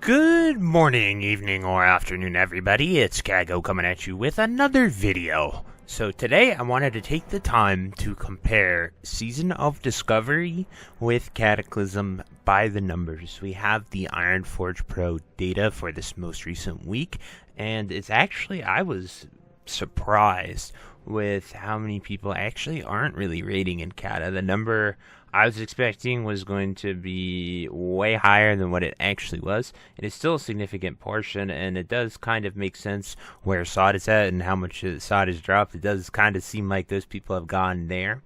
Good morning, evening, or afternoon, everybody. It's Kaghoe coming at you with another video. So today I wanted to take the time to compare Season of Discovery with Cataclysm by the numbers. We have the Ironforge Pro data for this most recent week, and it's actually, I was surprised with how many people actually aren't really raiding in Cata. The number I was expecting was going to be way higher than what it actually was. It is still a significant portion, and it does kind of make sense where SoD is at and how much SoD has dropped. It does kind of seem like those people have gone there.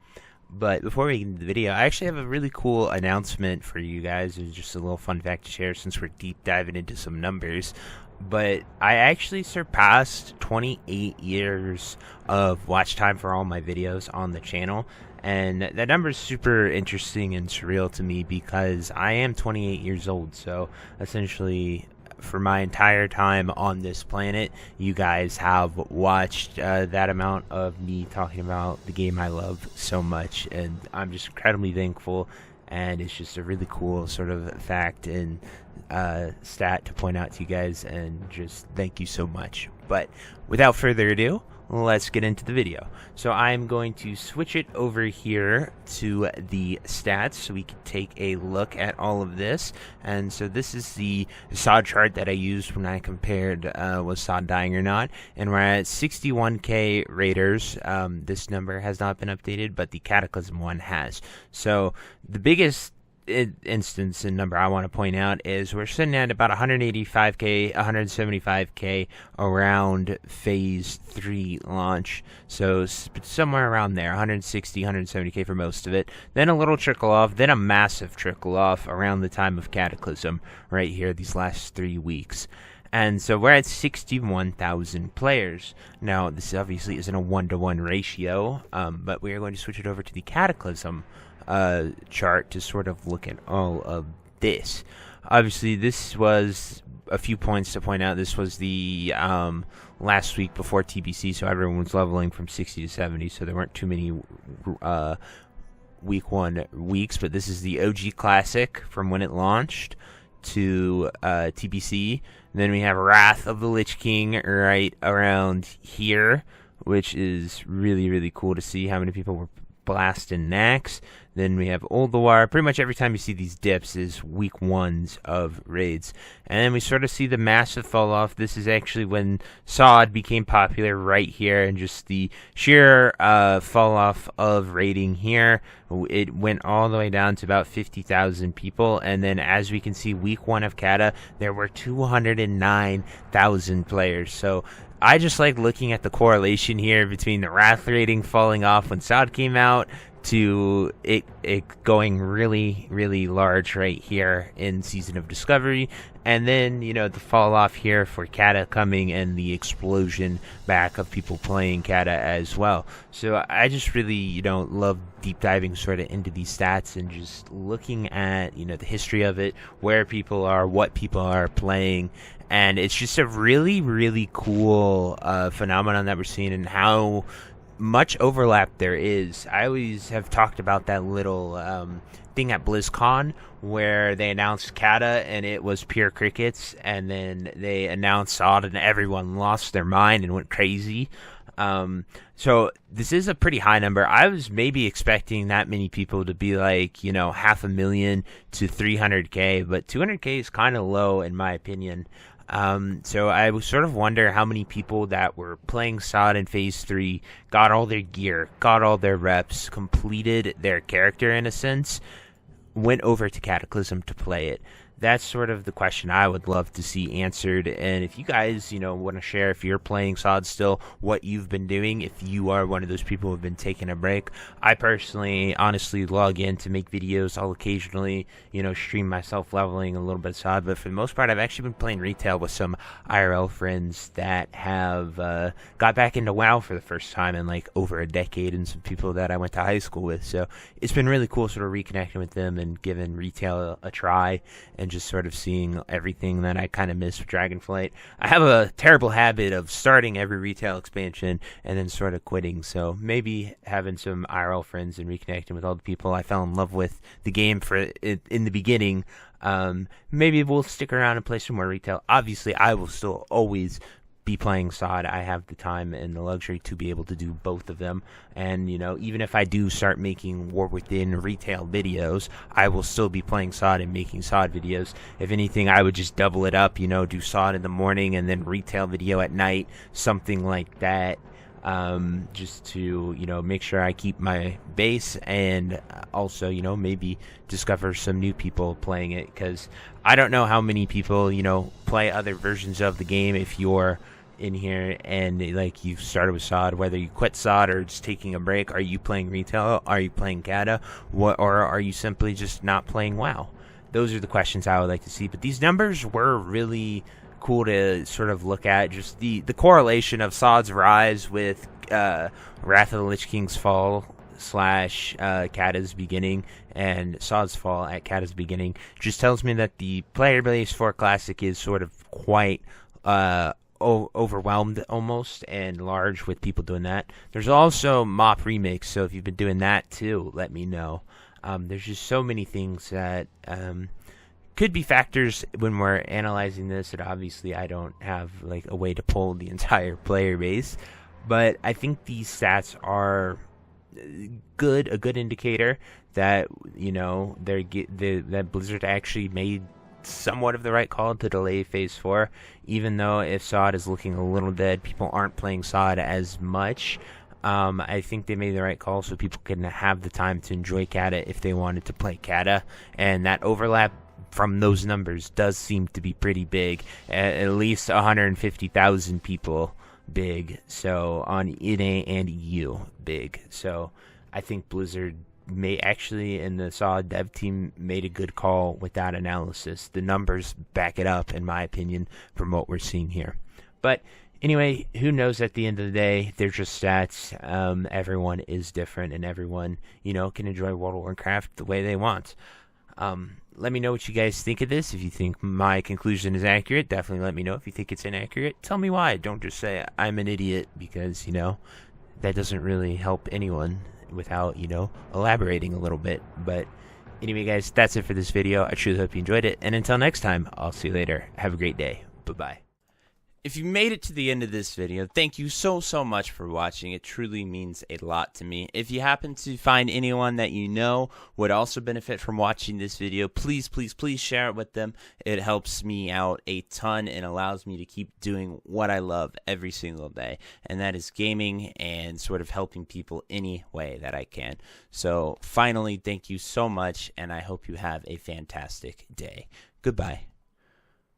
But before we get into the video, I actually have a really cool announcement for you guys. It's just a little fun fact to share since we're deep diving into some numbers. But I actually surpassed 28 years of watch time for all my videos on the channel. And that number is super interesting and surreal to me because I am 28 years old. So essentially, for my entire time on this planet, you guys have watched that amount of me talking about the game I love so much. And I'm just incredibly thankful. And it's just a really cool sort of fact and stat to point out to you guys, and just thank you so much. But without further ado, let's get into the video. So I'm going to switch it over here to the stats so we can take a look at all of this. And so this is the SoD chart that I used when I compared was SoD dying or not. And we're at 61k raiders. This number has not been updated, but the Cataclysm one has. So the biggest instance and number I want to point out is we're sitting at about 185k, 175k around phase 3 launch. So somewhere around there, 160, 170k for most of it. Then a little trickle off, then a massive trickle off around the time of Cataclysm right here these last 3 weeks. And so we're at 61,000 players. Now, this obviously isn't a 1-to-1 ratio, but we are going to switch it over to the Cataclysm chart to sort of look at all of this. Obviously, this was a few points to point out. This was the last week before TBC, so everyone was leveling from 60 to 70, so there weren't too many week 1 weeks, but this is the OG Classic from when it launched to TBC. And then we have Wrath of the Lich King right around here, which is really, really cool to see how many people were blasting Nax. Then we have Ulduar. Pretty much every time you see these dips is week 1s of raids. And then we sort of see the massive fall off. This is actually when SoD became popular right here, and just the sheer fall off of raiding here. It went all the way down to about 50,000 people. And then as we can see, week 1 of Cata, there were 209,000 players. So I just like looking at the correlation here between the Wrath rating falling off when SoD came out to it going really, really large right here in Season of Discovery. And then, you know, the fall off here for Cata coming and the explosion back of people playing Cata as well. So I just really, you know, love deep diving sort of into these stats and just looking at, you know, the history of it, where people are, what people are playing. And it's just a really, really cool phenomenon that we're seeing, and how much overlap there is. I always have talked about that little thing at BlizzCon where they announced Cata and it was pure crickets, and then they announced SoD and everyone lost their mind and went crazy. So this is a pretty high number. I was maybe expecting that many people to be like, you know, 500,000 to 300k, but 200k is kind of low in my opinion. So I sort of wonder how many people that were playing SoD in Phase 3 got all their gear, got all their reps, completed their character in a sense, went over to Cataclysm to play it. That's sort of the question I would love to see answered. And if you guys, you know, want to share if you're playing SoD still, what you've been doing, if you are one of those people who have been taking a break. I personally, honestly, log in to make videos. I'll occasionally, you know, stream myself leveling a little bit of SoD, but for the most part, I've actually been playing retail with some IRL friends that have got back into WoW for the first time in like over a decade, and some people that I went to high school with. So it's been really cool sort of reconnecting with them and giving retail a try, and and just sort of seeing everything that I kind of missed with Dragonflight. I have a terrible habit of starting every retail expansion and then sort of quitting, so maybe having some IRL friends and reconnecting with all the people I fell in love with the game for it in the beginning, maybe we'll stick around and play some more retail. Obviously, I will still always be playing SoD. I have the time and the luxury to be able to do both of them, and even if I do start making War Within retail videos, I will still be playing SoD and making SoD videos. If anything, I would just double it up, do SoD in the morning and then retail video at night, something like that, just to make sure I keep my base, and also maybe discover some new people playing it, because I don't know how many people play other versions of the game. If you're in here and like you've started with SoD, whether you quit SoD or just taking a break, are you playing retail, are you playing Cata, or are you simply just not playing WoW? Those are the questions I would like to see. But these numbers were really cool to sort of look at, just the correlation of SoD's rise with Wrath of the Lich King's fall / Cata's beginning, and SoD's fall at Cata's beginning. Just tells me that the player base for Classic is sort of quite overwhelmed almost, and large with people doing that. There's also MOP Remix, so if you've been doing that too, let me know. There's just so many things that could be factors when we're analyzing this, and obviously I don't have like a way to pull the entire player base, but I think these stats are a good indicator that that Blizzard actually made somewhat of the right call to delay Phase 4, even though if SoD is looking a little dead, people aren't playing SoD as much. I think they made the right call so people can have the time to enjoy Cata if they wanted to play Cata, and that overlap from those numbers does seem to be pretty big, at least 150,000 people big, so on NA and EU big. So I think Blizzard may actually, and the SoD dev team made a good call with that analysis. The numbers back it up, in my opinion, from what we're seeing here. But anyway, who knows, at the end of the day, they're just stats. Everyone is different, and everyone, can enjoy World of Warcraft the way they want. Let me know what you guys think of this. If you think my conclusion is accurate, definitely let me know. If you think it's inaccurate, tell me why. Don't just say I'm an idiot, because, that doesn't really help anyone without, elaborating a little bit. But anyway, guys, that's it for this video. I truly hope you enjoyed it, and until next time, I'll see you later. Have a great day. Bye-bye. If you made it to the end of this video, thank you so much for watching. It truly means a lot to me. If you happen to find anyone that would also benefit from watching this video, please share it with them. It helps me out a ton and allows me to keep doing what I love every single day, and that is gaming and sort of helping people any way that I can. So finally, thank you so much, and I hope you have a fantastic day. Goodbye.